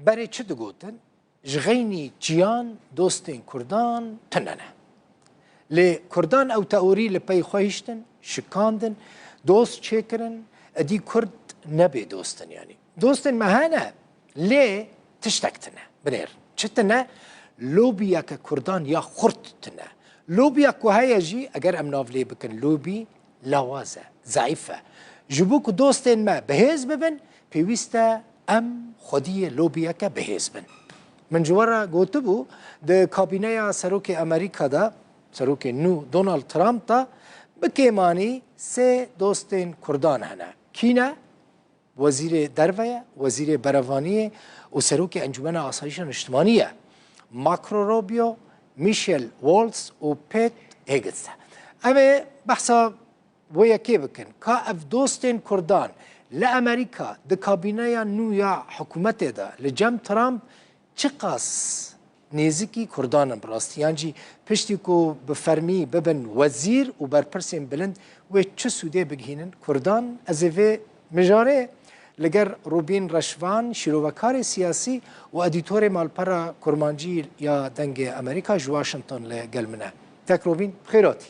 برای چه دگوتن جغینی جیان دوستین کردان تننه لی کردان او تئوری لپی خواهشتن شکاندن دوست چکرن ادی کرد نبی دوستن یعنی دوستن مهانه لی تشتکتنه بنیر چتنه لوبیا که کردان یا خورتتنه لوبیا که های جی اگر ام نافلی بکن لوبی لوازه ضعیفه جبوک دوستن ما بهز ببن پیوسته ام خودی لوبیا که بهز بن من جوارا گوته بو ده کابینه سروک امریکا دا سروک نو دونالد ترامپ دا بکیمانی سه دوستین کردان هنه کینه وزیر درویه وزیر بروانیه و سروک انجمن آسایش اجتماعیه ماکرو روبیو میشل والتز و پیت هیگتس اوه بحثا ویا کی بکن که اف دوستین کردان لامریکا ده کابینه نو یا حکومت دا لجم ترامپ چه قاس نزدیکی کردان براستی یعنی پشتی کو بفرمی ببن وزیر و برپرسیم بلند و چه سوده بگهینن کردان از وی مجاره لگر روبین رشوان شیروکار سیاسی و ادیتور مالپرا کرمانجی یا دنگ امریکا جواشنطن لگل منه تک روبین خیراتی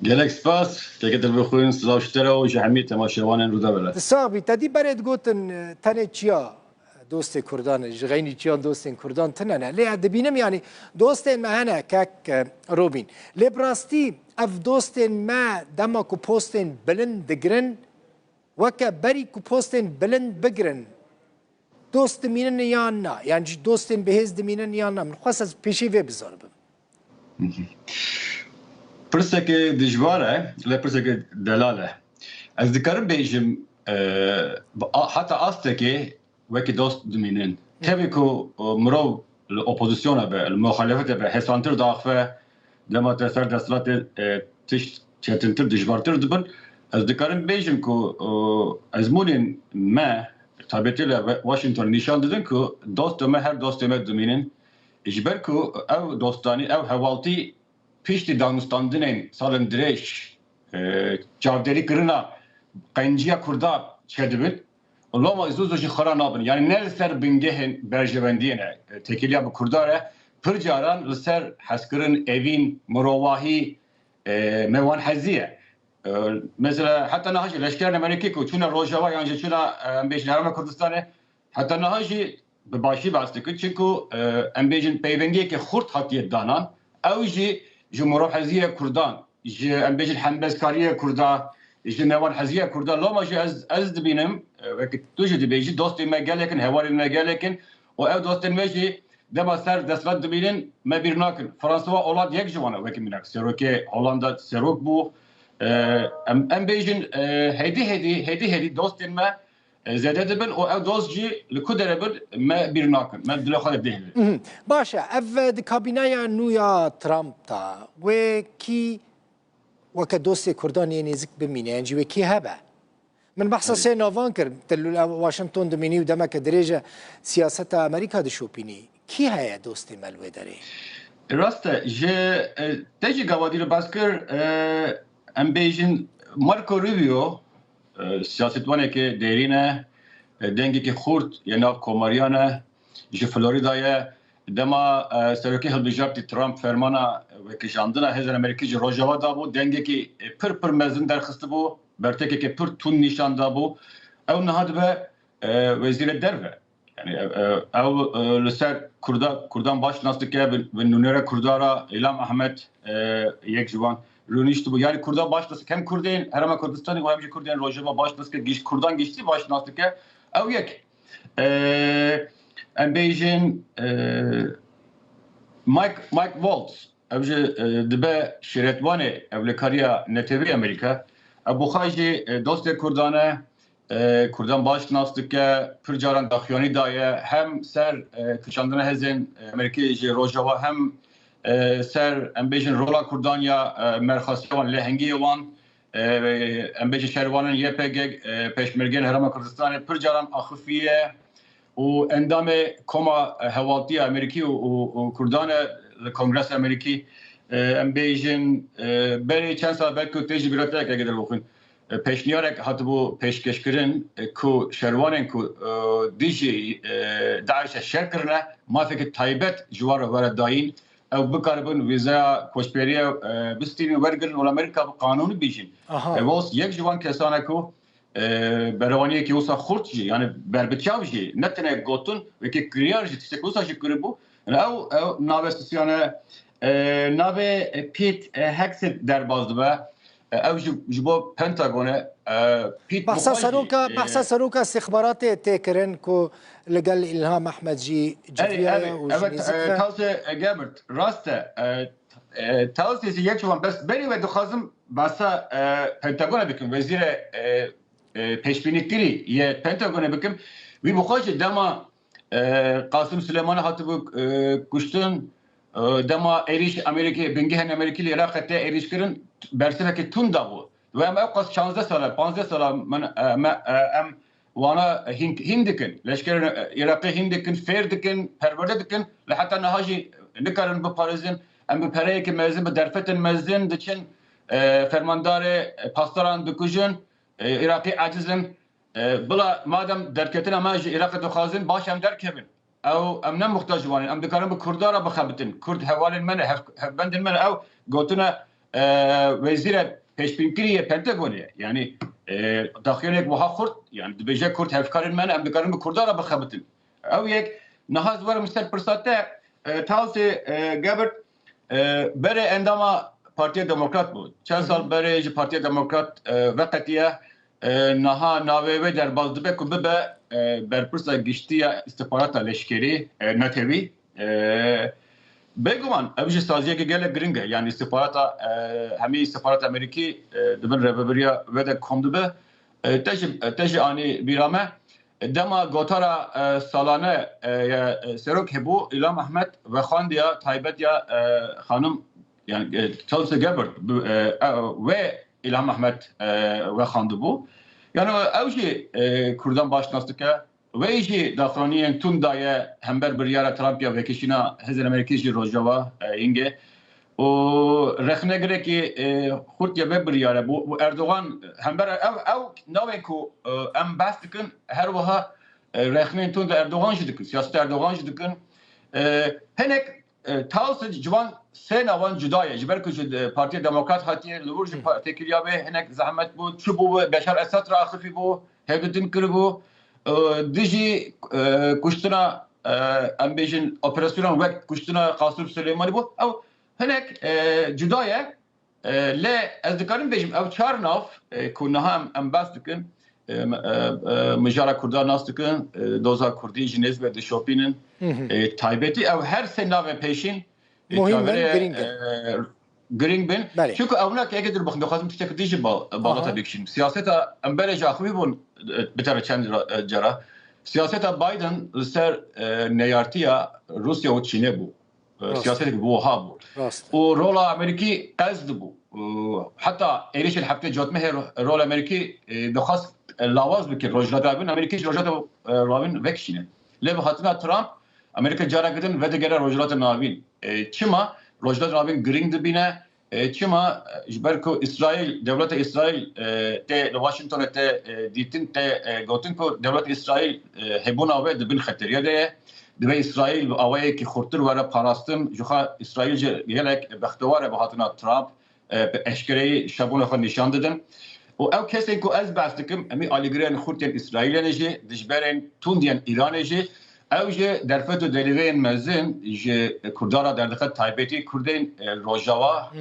گلک سپاس که دل بخورین سلامشتره و جهمی تماشاوان رو داره صاحبی تدی برد گوتن تنه چیا دوست کردان جغینی چیان دوست کردان تننه لی دبینم یعنی دوست ما هنه کک روبین لی براستی اف دوست ما دما کو پوستن بلند دگرن وکه بری کو پوستن بلند بگرن دوست مینن یا نه یعنی دوست بهز دمینن یا نه من خواست از پیشی وی بزاربم پرسه که دجواره لی پرسه که دلاله از دکارم بیجم حتی آسته که وکی دوست دمینن تبی که مرو اپوزیسیون به المخالفت به حسانتر داخله لما تسر دستلات تش چتنتر دجوارتر دبن از دکارم بیجم که از مولین ما تابعی واشنطن نشان دادن که دوست ما هر دوست ما دمینن اجبر که او دوستانی او حوالتی پیشتی دانستاندنین سالن درش جاودری کرنا قنجیا کردا چدبن اللهم ازوزوشی خورا نابن یعنی نه لسر بنگهن برجوندینه تکیلیا به کرداره پر جاران لسر حسکرن اوین مروواهی موان حزیه مثلا حتی نهاجی لشکر امریکی که چون روجاوا یعنی چون امبیش نرم کردستانه حتی نهاجی به باشی باسته که چونکو امبیجن پیونگی که خورد حتیه دانان اوجی جمهور حزیه کردان جی امبیجن حنبسکاریه کردان جی موان حزیه کردان لما جی از دبینم وقتی توجه دبیجی دوستی مگلیکن هواری مگلیکن و او دوستی مجی دما سر دستلات دبینن ما بیرناکن فرانسوا اولاد یک جوانه وقتی منک سروکی هولندا سروک بو ام بیجن هدی دوستی ما زیاده دبن و او دوست جی لکودره بر ما بیرناکن ما دل خود دهله باشه اف کابینه نویا ترامپ تا و کی وکه دوست کردانی نزدیک بمینه انجی و کی هبه من بحث سه نوان کرد تلو واشنطن دمینی و دما که درجه سیاست امریکا دشوپینی کی هیا دوست ملوه داره راسته جه تجی گوادی رو باز کر ام بیجن مارکو روبیو سیاستوانه که دیرینه دنگی که خورد یا ناف کوماریانه جه فلوریدایه دما سروکی هلبجابتی ترامپ فرمانه و که جاندنا هزار امریکی جه روجاوا دا بود دنگی که پر مزن درخسته بود برتکی که پر تون نشان دا بود او نهاد به وزیر دروه yani ev لسر کردان باش ناست که به نونره کردارا ایلام احمد یک جوان رونیشت بود yani کردان باش ناست کم کردین هرما کردستانی و همچه کردین روجوا باش ناست که گیش کردان گیشتی باش ناست که او یک ام بیجن مایک والتز اوجه دبه شرطوانه اولکاریا نتوی امریکا ابو خاجی دوست کردانه کردان باش ناست که پر جاران داخیانی دایه هم سر کشاندن هزین امریکی جی روجاوا هم سر امبیجن رولا کردان یا مرخصیوان لهنگی وان امبیجن شهروانان YPG پیشمرگین هرم کردستان پر جاران آخفیه و اندام کما حواتی امریکی و کردان کنگرس امریکی امبیجن بری چند سال بعد که تیجی بیراتک اگه در بخون peşniyarek hatibû pêşkêşkirin ku şerwanên ku dijî Daişê şer kirine mafekî taybet ji wan re were dayîn ew bikaribin vîzaya koçberiya bistînî wergirin û Amerîka bi qanûnî bîjin. Ew yek ji wan kesan e ku berwaniyekî wisa xurt jî yani berbityav jî ne tune gotin wekî kiriyar jî tiştek wisa jî kiribû ew navê sisyane navê Pete Hegseth derbas dibe ew ji bo Pentagonê Pete بحثا سەرۆکە استخباراتê têkirin ku لەگەل ئیلهام ئەحمەد jî Gebert rast e tawsiyê yek wan bes berî ve dixwazim basa Pentagonê bikim wezîrê pêşbînîkirî ye Pentagonê bikim wî bixwe jî dema Qasım Süleymanî hatibû kuştin dema êrîş Amerîkî bingehên Amerîkî li Iraqê tê êrîşkirin bersivekî tund dabû ve em ew qas 16 sala 15 sala em wana hîn dikin leşkerên Iraqê hîn dikin fêr dikin perwerde dikin li heta niha jî nikarin biparêzin em bi pereyekî mezin bi derfetên mezin diçin fermandarê pastoran dikujin Iraqî acizin bila madem derketin me ji Iraqê dixwazin baş em derkevin ew em ne muhtaç wanîn em dikarin bi Kurdara bixebitin Kurd hevalên me ne hevbendên me ne ew gotine wezîrê pêşbînkirî Pentagonê yani daxiyonek wiha xurt yani dibêje Kurd hevkarên me ne em dikarin bi Kurdara bixebitin ew yek niha zwerim ser pirsat te tawsê Gebert berê endama Partiya Demokrat bû çend sal berê ji Partiya Demokrat veqetiye niha navê wê derbas dibe ku bibe berpirsa giştiya istihbarata leşkerî netewî bêguman ev ji saziyekî gelek giring e yani istihbarata hemî istihbarata Amerîkî dibin rêveberiya wê de kom dibe te jî anî bîra me dema gotara salane serok hebû İlham Ahmed vexandiya taybet ya xanım yani Tulsi Gabbard ve İlham Ahmed vexandibû yani ew jî Kurdan başnas dike wê jî daxraniyên tunda ye hember biryara Trump ya vekişîna Hêzên Amerîkî jî rojava ingê û rexnegirekî xurt ye ve biryare bû Erdogan hember ew navê ku em behs dikin her wiha rexneyên tunda Erdogan jî dikin siyaseta Erdogan jî dikin hinek tawsê ciwan sê navan cuda ye ji ber ku ji Partiya Demokrat hatiye li vir ji têkiliya wê hinek zehmet bû çi bû Beşar Esad re axifî bû hevdîtin kiribû dijî kuştina em bêjin operasyona wek kuştina Qasım Süleymanî bû ew hinek cuda ye lê ez dikarim bêjim ew çar nav ku niha em behs dikin mijara Kurdan nas dikin doza Kurdî ji nêz ve dişopînin taybetî ew her sê navê pêşîn giring bin çünkü evnak eke dur bakın dixwazim tiştek dijî balata bikişin siyaseta em berê ji axivî bûn bi teve çend cara siyaseta Biden li ser neyartiya Rusya û Çînê bû siyasetekî bû wiha bû û rola Amerîkî ez dibû heta êrişên heftê cotmehê rola Amerîkî dixwast lawaz bike rojhilata bin Amerîkî ji rojhilata ravîn vekişîne lê bi hatina Trump Amerika cara gidin ve digere rojhilata navîn çima rojhilata navîn giring dibîne çima ji ber ku İsrail devleta İsrail te Washingtonê te dîtin te gotin ku devleta İsrail hebûna wê dibin xeteriya de ye dibe İsrail bi awayekî xurtir were parastin ji xwe İsrail jî gelek bextewar e bi hatina Trump bi eşkereyî şebûna xwe nîşan didin û ew kesên ku ez behs dikim emî alîgiriyên xurtên İsraîlê jî dijberên tundiyên Îranê jî ew jî derfet û delîveyên mezin ji Kurdara derdixet taybetî Kurdên rojava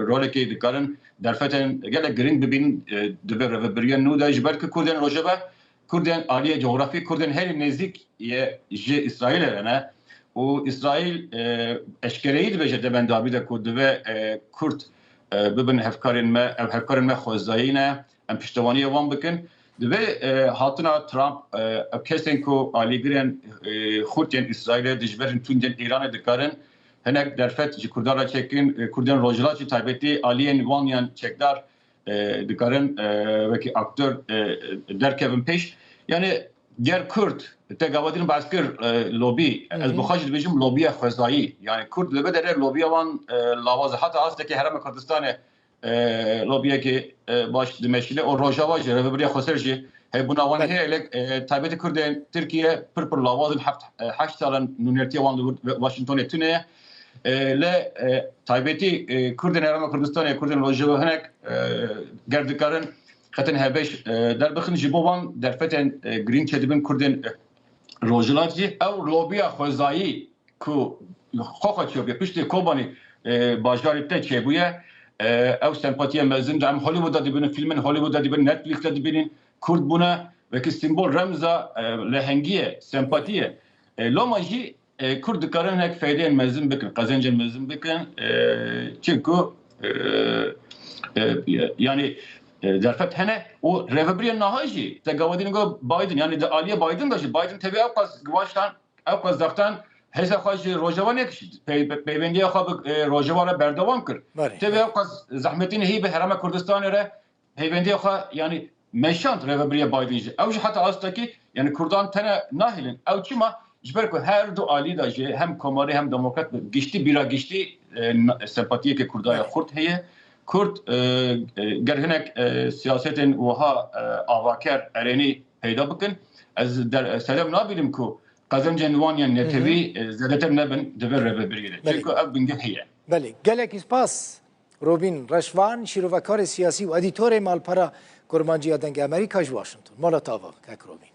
rolekê dikarin derfetên gelek giring bibînin dibe rêveberiyên nû de ji ber ku Kurdên rojava Kurdên aliyê coğrafî Kurdên herî nêzik ye ji İsraîlê ne û İsraîl eşkereyî dibêje debendabî de ku dibe Kurd bibin hevkarên me ev hevkarên me xwezayî ne em piştevaniya wan bikin dibe hatina Trump kesên ku alîgirên xurtên İsraîlê dijberên tundên Îranê dikarin hinek derfet ji Kurdara çekin Kurdên rojhilat jî taybetî aliyên wan yan çekdar dikarin wekî aktör derkevin pêş yani ger Kurd te gavadîn baskir lobî ez bixwe jî dibêjim lobiya xwezayî yani Kurd li vê derê lobiya wan lawaz heta astekî Herêma Kurdistanê لوبیه که باش دمشیله او روجاوا جه رهبری خسرجی هی بناوان هی الک تایبت کردن ترکیه پر لوازم 8 سال نونرتی وان واشنطن تونه ل تایبتی کردن ارام کردستان کردن روجاوا هناك گردکارن ختن هبش در بخن جبوان در فتن گرین چدبن کردن روجلاتی او لوبیا خوزایی کو خوخه چوبیا پشت کوبانی باجاری ته چبویه او سمپاتیه مزن دام هالیوود دادی بین فیلمن هالیوود دادی بین نتفلیکس دادی بین کرد بونه و که سیمبول رمزا لهنگیه سمپاتیه لوماجی کرد کارن هک فایده مزن بکن قزنج مزن بکن çünkü yani در فت هنه و رهبری نهایی تجاوزین گو بایدن یعنی د عالیه بایدن داشت بایدن تبع اوقات گواشتن اوقات دختن هزا خواهش روجوان یکشید پیوندی خواب روجوان را بردوام کرد تبع اوقات زحمتین هی به حرم کردستان را پیوندی خواه یعنی مشانت رهبری بایدن اوج حتی آستکی یعنی کردان تنه ناهلن او چی ما جبر که هر دو عالی داشت هم کماری هم دموکرات گشتی بیرا گشتی سمپاتیه که کردای خورد هیه Kürt gerhinek siyasetin وها آواکر ارینی پیدا بکن از در سلام نابیدم کو قزم جنوان یا نتوی زیادتر نبن دور رهبری چون اب بنگه هیه بله گلک اسپاس روبین رشوان شیروکار سیاسی و ادیتور مالپرا کرمانجی دنگ امریکا واشنطن مالا تاوا که روبین